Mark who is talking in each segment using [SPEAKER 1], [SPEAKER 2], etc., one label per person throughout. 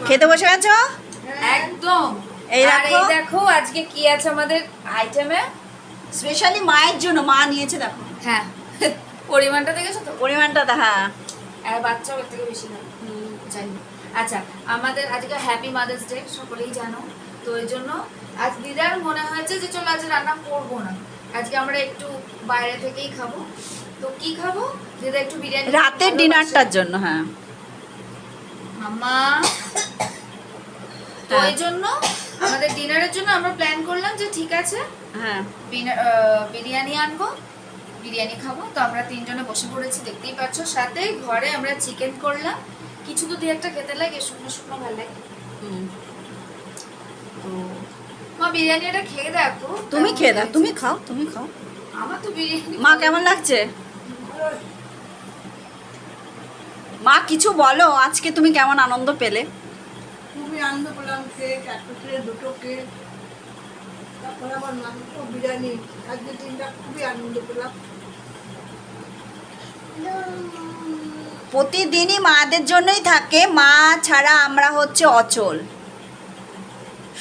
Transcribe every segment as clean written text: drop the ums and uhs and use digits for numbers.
[SPEAKER 1] খেতে বসে গেছো?
[SPEAKER 2] একদম।
[SPEAKER 1] এই
[SPEAKER 2] আর
[SPEAKER 1] দেখো
[SPEAKER 2] এই দেখো আজকে কি আছে আমাদের আইটেমে,
[SPEAKER 1] স্পেশালি মায়ের জন্য। মা নিয়েছে দেখো।
[SPEAKER 2] হ্যাঁ পরিমাণটা দেখেছো তো?
[SPEAKER 1] পরিমাণটা দেখা।
[SPEAKER 2] আর বাচ্চাও এর থেকে বেশি না, যাই হোক। আচ্ছা, আমাদের আজকে হ্যাপি মাদার্স ডে, সকলেই জানো। তো এই জন্য আজ দিদার মনে হয়েছে যে চলো আজ রান্না করবো না, আজকে আমরা একটু বাইরে থেকেই খাবো। তো কি খাবো? দিদা একটু বিরিয়ানি
[SPEAKER 1] রাতের ডিনারটার জন্য। হ্যাঁ
[SPEAKER 2] মামা। তো এই জন্য আমাদের ডিনারের জন্য আমরা প্ল্যান করলাম যে ঠিক আছে
[SPEAKER 1] হ্যাঁ
[SPEAKER 2] বিরিয়ানি আনবো, বিরিয়ানি খাবো। তো আমরা তিনজনে বসে পড়েছি, দেখতেই পাচ্ছ। সাথে ঘরে আমরা চিকেন করলাম। কিছু তো দিয়ে একটা খেতে লাগে, শুকনো শুকনো ভালো লাগে। তো মা বিরিয়ানিটা খেয়ে দেখো।
[SPEAKER 1] তুমি খেয়ে দাও, তুমি খাও, তুমি খাও।
[SPEAKER 2] আমার তো বিরিয়ানি।
[SPEAKER 1] মা কেমন লাগছে? মা কিছু বলো, আজকে তুমি কেমন আনন্দ পেলে?
[SPEAKER 3] খুবই আনন্দ পেলাম। কেক, একটা ট্রে, দুটো কেক, তারপরে আবার মাংস, বিরিয়ানি। আজকে দিনটা খুবই আনন্দ পেলাম।
[SPEAKER 1] প্রতিদিনই মাদের জন্যই থাকে, মা ছাড়া আমরা হচ্ছে অচল।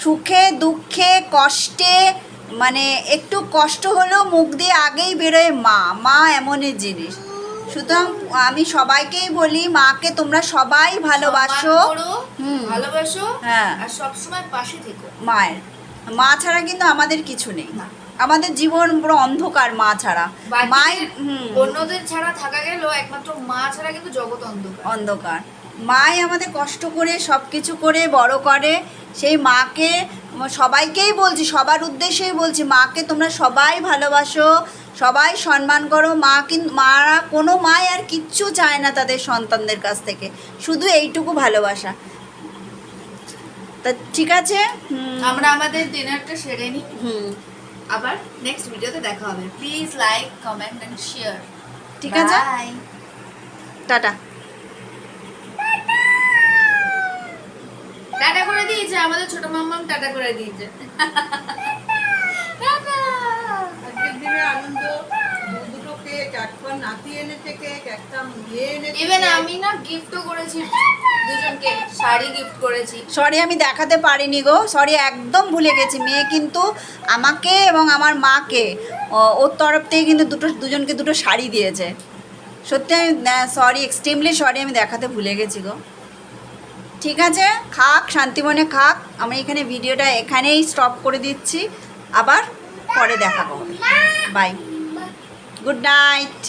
[SPEAKER 1] সুখে দুঃখে কষ্টে, মানে একটু কষ্ট হলেও মুখ দিয়ে আগেই বেরোয় মা। মা এমনই জিনিস। সুতরাং আমি সবাইকেই বলি, মাকে তোমরা সবাই ভালোবাসো,
[SPEAKER 2] ভালোবাসো,
[SPEAKER 1] হ্যাঁ,
[SPEAKER 2] আর সবসময় পাশে থেকো।
[SPEAKER 1] মায়ের। মা ছাড়া কিন্তু আমাদের কিছু নেই, আমাদের জীবন পুরো অন্ধকার মা ছাড়া। মায়ের
[SPEAKER 2] অন্যদের ছাড়া থাকা গেল, একমাত্র মা ছাড়া কিন্তু জগৎ অন্ধকার।
[SPEAKER 1] অন্ধকার। মাই আমাদের কষ্ট করে সব কিছু করে বড় করে। সেই মাকে সবাইকেই বলছি, সবার উদ্দেশ্যেই বলছি, মাকে তোমরা সবাই ভালোবাসো, সবাই সম্মান করো। মা কিন্তু মারা কোনো মাই আর কিচ্ছু চায় না তাদের সন্তানদের কাছ থেকে, শুধু এইটুকু ভালোবাসা। তা ঠিক আছে,
[SPEAKER 2] আমরা আমাদের ডিনারটা সেরে নিই। আবার নেক্সট ভিডিওতে দেখা হবে। Please like, comment and share.
[SPEAKER 1] ঠিক আছে, টাটা।
[SPEAKER 2] টাটা করে দিয়েছে আমাদের ছোট মাম্মাম, টাটা করে দিয়েছে। টাটা।
[SPEAKER 3] আজকের দিনে আনন্দ। দুটো কেক, একটা নাতি এনেছে কেক, একটা মেয়ে এনেছে।
[SPEAKER 2] ইভেন আমি না গিফটও করেছি দুজনকে, শাড়ি গিফট করেছি।
[SPEAKER 1] সরি আমি দেখাতে পারিনি গো, সরি, একদম ভুলে গেছি। মেয়ে কিন্তু আমাকে এবং আমার মাকে ওর তরফ থেকে কিন্তু দুজনকে দুটো শাড়ি দিয়েছে। সত্যি আমি সরি, এক্সট্রিমলি সরি, আমি দেখাতে ভুলে গেছি গো। ঠিক আছে, খাক, শান্তিমনে খাক। আমি এখানে ভিডিওটা এখানেই স্টপ করে দিচ্ছি, আবার পরে দেখা করব। Bye, good night.